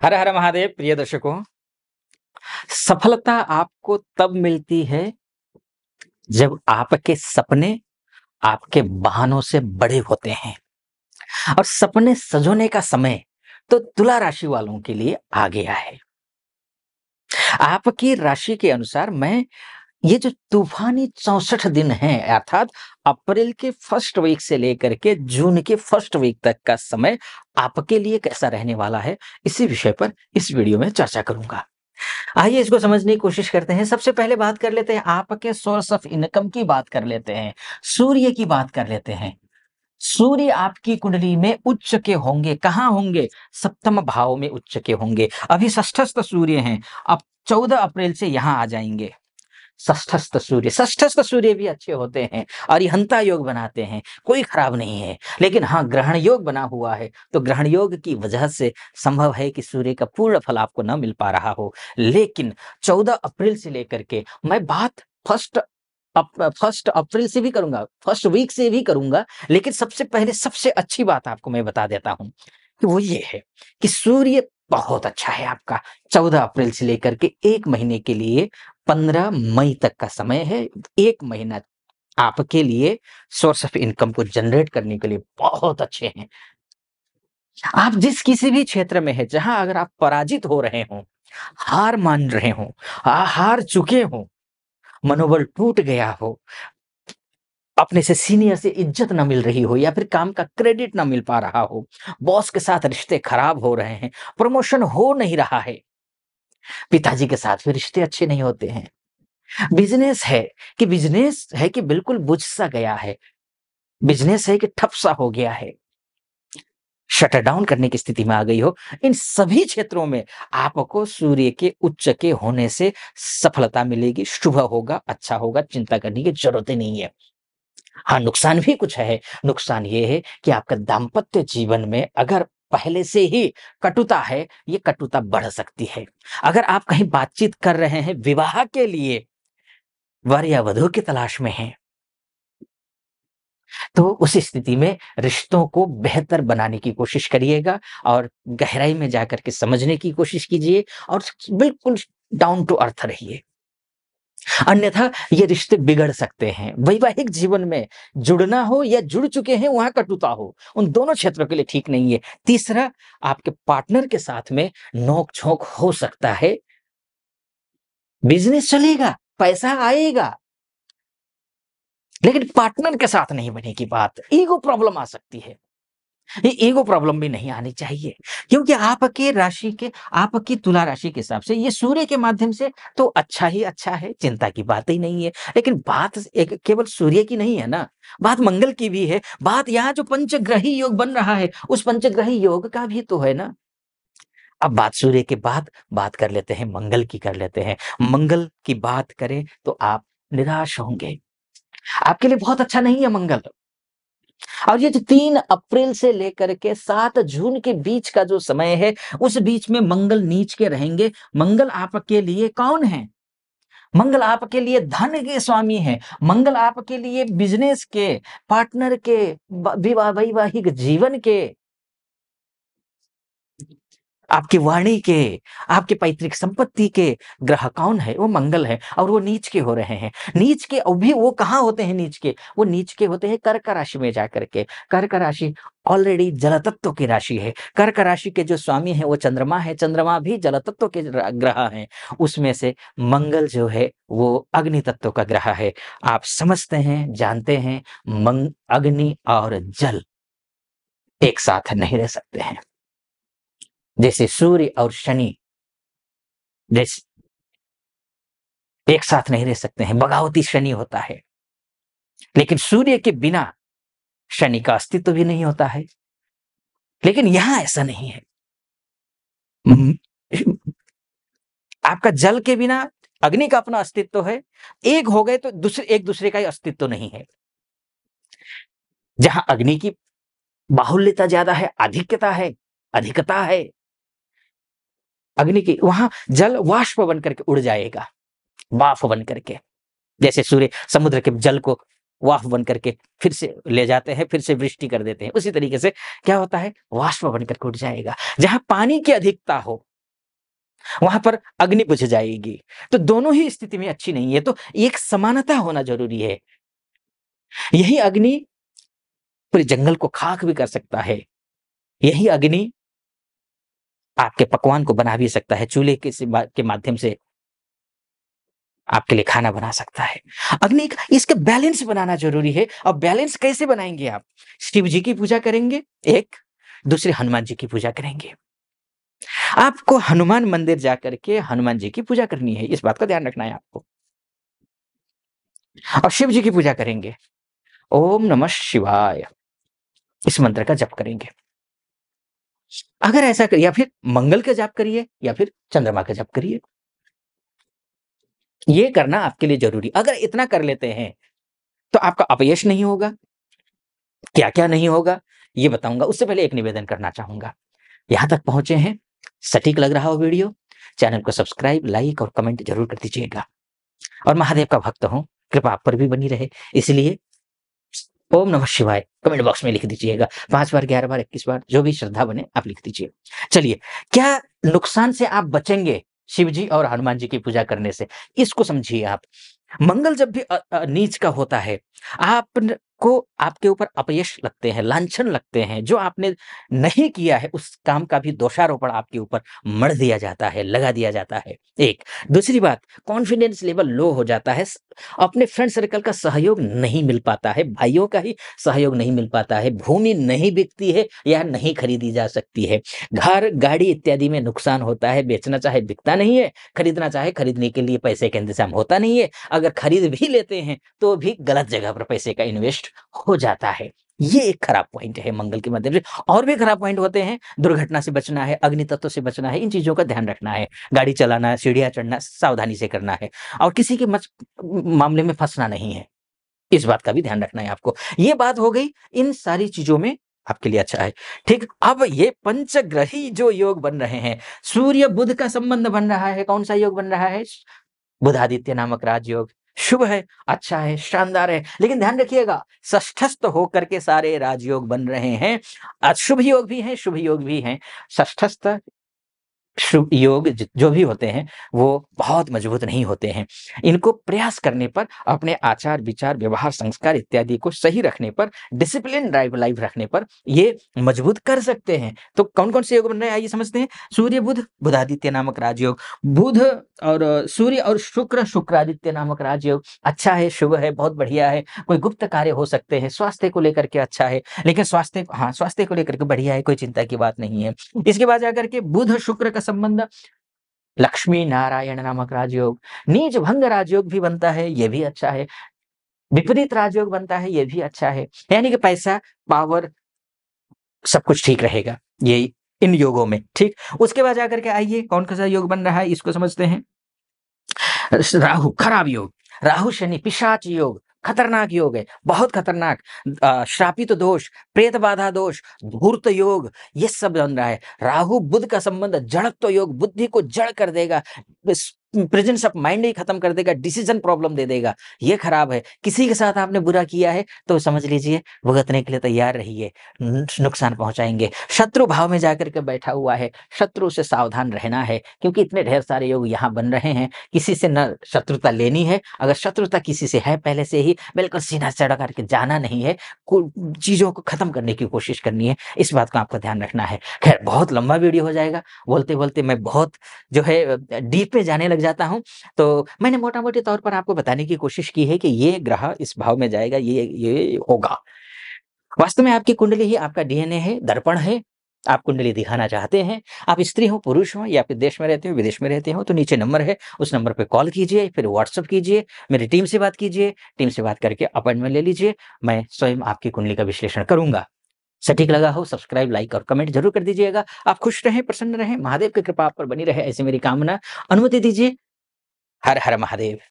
हर हर महादेव प्रिय दर्शकों। सफलता आपको तब मिलती है जब आपके सपने आपके बहानों से बड़े होते हैं और सपने सजोने का समय तो तुला राशि वालों के लिए आ गया है। आपकी राशि के अनुसार मैं ये जो तूफानी 64 दिन हैं अर्थात अप्रैल के फर्स्ट वीक से लेकर के जून के फर्स्ट वीक तक का समय आपके लिए कैसा रहने वाला है, इसी विषय पर इस वीडियो में चर्चा करूंगा। आइए इसको समझने की कोशिश करते हैं। सबसे पहले बात कर लेते हैं आपके सोर्स ऑफ इनकम की बात कर लेते हैं। सूर्य की बात कर लेते हैं। सूर्य आपकी कुंडली में उच्च के होंगे, कहाँ होंगे? सप्तम भाव में उच्च के होंगे। अभी षष्ठस्थ सूर्य हैं, अब 14 अप्रैल से यहां आ जाएंगे। षष्ठस्थ सूर्य भी अच्छे होते हैं और ये हंता योग बनाते हैं, कोई खराब नहीं है। लेकिन हाँ, ग्रहण योग बना हुआ है, तो ग्रहण योग की वजह से संभव है कि सूर्य का पूर्ण फल आपको न मिल पा रहा हो। लेकिन 14 अप्रैल से लेकर के मैं बात फर्स्ट अप्रैल से भी करूंगा, फर्स्ट वीक से भी करूंगा। लेकिन सबसे पहले सबसे अच्छी बात आपको मैं बता देता हूं कि वो ये है कि सूर्य बहुत अच्छा है आपका। 14 अप्रैल से लेकर के 1 महीने के लिए 15 मई तक का समय है। 1 महीना आपके लिए सोर्स ऑफ इनकम को जनरेट करने के लिए बहुत अच्छे हैं। आप जिस किसी भी क्षेत्र में हैं, जहां अगर आप पराजित हो रहे हों, हार मान रहे हों, हार चुके हों, मनोबल टूट गया हो, अपने से सीनियर से इज्जत ना मिल रही हो या फिर काम का क्रेडिट ना मिल पा रहा हो, बॉस के साथ रिश्ते खराब हो रहे हैं, प्रमोशन हो नहीं रहा है, पिताजी के साथ भी रिश्ते अच्छे नहीं होते हैं। बिज़नेस है कि बिल्कुल बुझ सा गया है, बिज़नेस है कि ठप सा हो गया है, शटर डाउन करने की स्थिति में आ गई हो, इन सभी क्षेत्रों में आपको सूर्य के उच्च के होने से सफलता मिलेगी, शुभ होगा, अच्छा होगा, चिंता करने की ज़रूरत ही नहीं है। हाँ, नुकसान भी कुछ है। नुकसान ये है कि आपका दाम्पत्य जीवन में अगर पहले से ही कटुता है, ये कटुता बढ़ सकती है। अगर आप कहीं बातचीत कर रहे हैं विवाह के लिए, वर या वधू की तलाश में हैं, तो उस स्थिति में रिश्तों को बेहतर बनाने की कोशिश करिएगा और गहराई में जाकर के समझने की कोशिश कीजिए और बिल्कुल डाउन टू अर्थ रहिए। अन्यथा ये रिश्ते बिगड़ सकते हैं। वैवाहिक जीवन में जुड़ना हो या जुड़ चुके हैं वहां कटुता हो, उन दोनों क्षेत्रों के लिए ठीक नहीं है। तीसरा, आपके पार्टनर के साथ में नोक झोंक हो सकता है। बिजनेस चलेगा, पैसा आएगा, लेकिन पार्टनर के साथ नहीं बनेगी बात, ईगो प्रॉब्लम आ सकती है। ये ईगो प्रॉब्लम भी नहीं आनी चाहिए, क्योंकि आपके राशि के आपकी तुला राशि के हिसाब से ये सूर्य के माध्यम से तो अच्छा ही अच्छा है, चिंता की बात ही नहीं है। लेकिन बात एक केवल सूर्य की नहीं है ना, बात मंगल की भी है। बात यहाँ जो पंचग्रही योग बन रहा है, उस पंचग्रही योग का भी तो है ना। अब बात सूर्य के बाद बात कर लेते हैं, मंगल की कर लेते हैं। मंगल की बात करें तो आप निराश होंगे, आपके लिए बहुत अच्छा नहीं है मंगल। और ये जो 3 अप्रैल से लेकर के 7 जून के बीच का जो समय है, उस बीच में मंगल नीच के रहेंगे। मंगल आपके लिए कौन है? मंगल आपके लिए धन के स्वामी हैं। मंगल आपके लिए बिज़नेस के, पार्टनर के, वैवाहिक जीवन के, आपकी वाणी के, आपके पैतृक संपत्ति के ग्रह कौन है? वो मंगल है और वो नीच के हो रहे हैं। नीच के और भी वो कहाँ होते हैं नीच के? वो नीच के होते हैं कर्क राशि में जाकर के। कर्क राशि ऑलरेडी जल तत्व की राशि है। कर्क राशि के जो स्वामी हैं वो चंद्रमा है। चंद्रमा भी जल तत्व के ग्रह हैं। उसमें से मंगल जो है वो अग्नि तत्व का ग्रह है। आप समझते हैं, जानते हैं, अग्नि और जल एक साथ नहीं रह सकते हैं। जैसे सूर्य और शनि जैसे एक साथ नहीं रह सकते हैं, बगावती शनि होता है। लेकिन सूर्य के बिना शनि का अस्तित्व भी नहीं होता है। लेकिन यहां ऐसा नहीं है। हम्म, आपका जल के बिना अग्नि का अपना अस्तित्व है। एक हो गए तो दूसरे एक दूसरे का ही अस्तित्व नहीं है। जहां अग्नि की बाहुल्यता ज्यादा है, अधिकता है, अधिकता है अग्नि की, वहां जल वाष्प बन करके उड़ जाएगा, वाफ बन करके। जैसे सूर्य समुद्र के जल को वाष्प बन करके फिर से ले जाते हैं, फिर से वृष्टि कर देते हैं, उसी तरीके से क्या होता है, वाष्प बन करके उठ जाएगा। जहां पानी की अधिकता हो, वहाँ पर अग्नि बुझ जाएगी। तो दोनों ही स्थिति में अच्छी नहीं है, तो एक समानता होना ज़रूरी है। यही अग्नि पूरे जंगल को खाक भी कर सकता है। यही अग्नि आपके पकवान को बना भी सकता है, चूल्हे के माध्यम से आपके लिए खाना बना सकता है। अग्नि का इसका बैलेंस बनाना ज़रूरी है। और बैलेंस कैसे बनाएँगे आप? शिव जी की पूजा करेंगे एक, दूसरे हनुमान जी की पूजा करेंगे। आपको हनुमान मंदिर जाकर के हनुमान जी की पूजा करनी है, इस बात का ध्यान रखना है आपको। और शिव जी की पूजा करेंगे, ओम नमः शिवाय, इस मंत्र का जप करेंगे। अगर ऐसा कर या फिर मंगल का जाप करिए या फिर चंद्रमा का जाप करिए। ये करना आपके लिए ज़रूरी, अगर इतना कर लेते हैं, तो आपका अपयश नहीं होगा। क्या-क्या नहीं होगा, ये बताऊँगा। उससे पहले एक निवेदन करना चाहूँगा। यहाँ तक पहुँचे हैं, सटीक लग रहा हो वीडियो, चैनल को सब्सक्राइब, लाइक और कमेंट ज़रूर कर दीजिएगा। और महादेव का भक्त हूँ, कृपा आप पर भी बनी रहे, इसलिए ओम नमः शिवाय कमेंट बॉक्स में लिख दीजिएगा। 5 बार, 11 बार, 21 बार, जो भी श्रद्धा बने आप लिख दीजिए। चलिए, क्या नुकसान से आप बचेंगे शिव जी और हनुमान जी की पूजा करने से? इसको समझिए आप। मंगल जब भी नीच का होता है, आपन को आपके ऊपर अपयश लगते हैं, लांछन लगते हैं, जो आपने नहीं किया है, उस काम का भी दोषारोपण आपके ऊपर मढ़ दिया जाता है, लगा दिया जाता है, एक। दूसरी बात, कॉन्फिडेंस लेवल लो हो जाता है, अपने फ्रेंड सर्कल का सहयोग नहीं मिल पाता है, भाइयों का ही सहयोग नहीं मिल पाता है, भूमि नहीं बिकती है या नहीं खरीदी जा सकती है, घर, गाड़ी इत्यादि में नुकसान होता है, बेचना चाहे बिकता नहीं है, खरीदना चाहे खरीदने के लिए पैसे का इंतज़ाम होता नहीं है, अगर खरीद भी लेते हैं, तो भी गलत जगह पर पैसे का इन्वेस्ट हो जाता है। ये एक खराब पॉइंट है मंगल के माध्यम से। और भी खराब पॉइंट होते हैं, दुर्घटना से बचना है, अग्नि तत्व से बचना है, इन चीज़ों का ध्यान रखना है। गाड़ी चलाना, सीढ़ियाँ चढ़ना, सावधानी से करना है और किसी के मामले में फँसना नहीं है। इस बात का भी ध्यान रखना है आपको। ये बात हो गई इन सारी चीज़ों में आपके लिए अच्छा है। ठीक, अब ये पंचग्रही जो योग बन रहे हैं, सूर्य बुध का संबंध बन रहा है, कौन-सा योग बन रहा है? बुधादित्य नामक राजयोग। शुभ है, अच्छा है, शानदार है, लेकिन ध्यान रखिएगा षष्ठस्थ होकर के सारे राजयोग बन रहे हैं। अशुभ योग भी हैं, शुभ योग भी हैं। षष्ठस्थ शुभ योग जो भी होते हैं, वो बहुत मजबूत नहीं होते हैं। इनको प्रयास करने पर, अपने आचार, विचार, व्यवहार, संस्कार इत्यादि को सही रखने पर, डिसिप्लिन ड्राइव लाइफ रखने पर ये मजबूत कर सकते हैं। तो कौन-कौन से योग बन रहे हैं आइए समझते हैं। सूर्य बुध, बुधादित्य नामक राजयोग। बुध और सूर्य और शुक्र, शुक्रादित्य नामक राजयोग अच्छा है, शुभ है, बहुत बढ़िया है। कोई गुप्त कार्य हो सकते हैं, स्वास्थ्य को लेकर के अच्छा है, लेकिन स्वास्थ्य को लेकर के बढ़िया है, कोई चिंता की बात नहीं है। इसके बाद जाकर के बुध शुक्र का संबंध लक्ष्मी नारायण नामक राजयोग, नीच भंग राजयोग भी बनता है, ये भी अच्छा है। विपरीत राजयोग बनता है, ये भी अच्छा है। यानी कि पैसा, पावर सब कुछ ठीक रहेगा, ये इन योगों में, ठीक? उसके बाद जाकर के आइए कौन-सा योग बन रहा है इसको समझते हैं। राहु, खराब योग, राहु शनि पिशाच योग, खतरनाक योग है, बहुत खतरनाक। श्रापित दोष, प्रेत बाधा दोष, धूर्त योग, ये सब बन रहा है। राहु बुध का संबंध जड़त्व योग, बुद्धि को जड़ कर देगा, प्रेजेंस ऑफ माइंड ही खत्म कर देगा, डिसीजन प्रॉब्लम दे देगा, ये खराब है। किसी के साथ आपने बुरा किया है तो समझ लीजिए भुगतने के लिए तैयार रहिए, नुकसान पहुंचाएंगे। शत्रु भाव में जाकर के बैठा हुआ है, शत्रु से सावधान रहना है, क्योंकि इतने ढेर सारे योग यहाँ बन रहे हैं। किसी से न शत्रुता लेनी है, अगर शत्रुता किसी से है पहले से ही, बिल्कुल सीना चढ़ा करके जाना नहीं है, चीजों को खत्म करने की कोशिश करनी है, इस बात का आपको ध्यान रखना है। खैर, बहुत लंबा वीडियो हो जाएगा, बोलते बोलते मैं बहुत जो है डीप में जाने लग जाता हूँ। तो मैंने मोटा-मोटी तौर पर आपको बताने की कोशिश की है कि ये ग्रह इस भाव में जाएगा, ये होगा। वास्तव में आपकी कुंडली ही आपका डीएनए है, दर्पण है। आप कुंडली दिखाना चाहते हैं, आप स्त्री हो, पुरुष हो या फिर देश में रहते हो, विदेश में रहते हो, तो नीचे नंबर है, उस नंबर पे कॉल कीजिए, फिर व्हाट्सएप कीजिए, मेरी टीम से बात कीजिए, टीम से बात करके अपॉइंटमेंट ले लीजिए। मैं स्वयं आपकी कुंडली का विश्लेषण करूँगा। सटीक लगा हो सब्सक्राइब, लाइक और कमेंट ज़रूर कर दीजिएगा। आप खुश रहें, प्रसन्न रहें, महादेव की कृपा आप पर बनी रहे ऐसी मेरी कामना। अनुमति दीजिए। हर हर महादेव।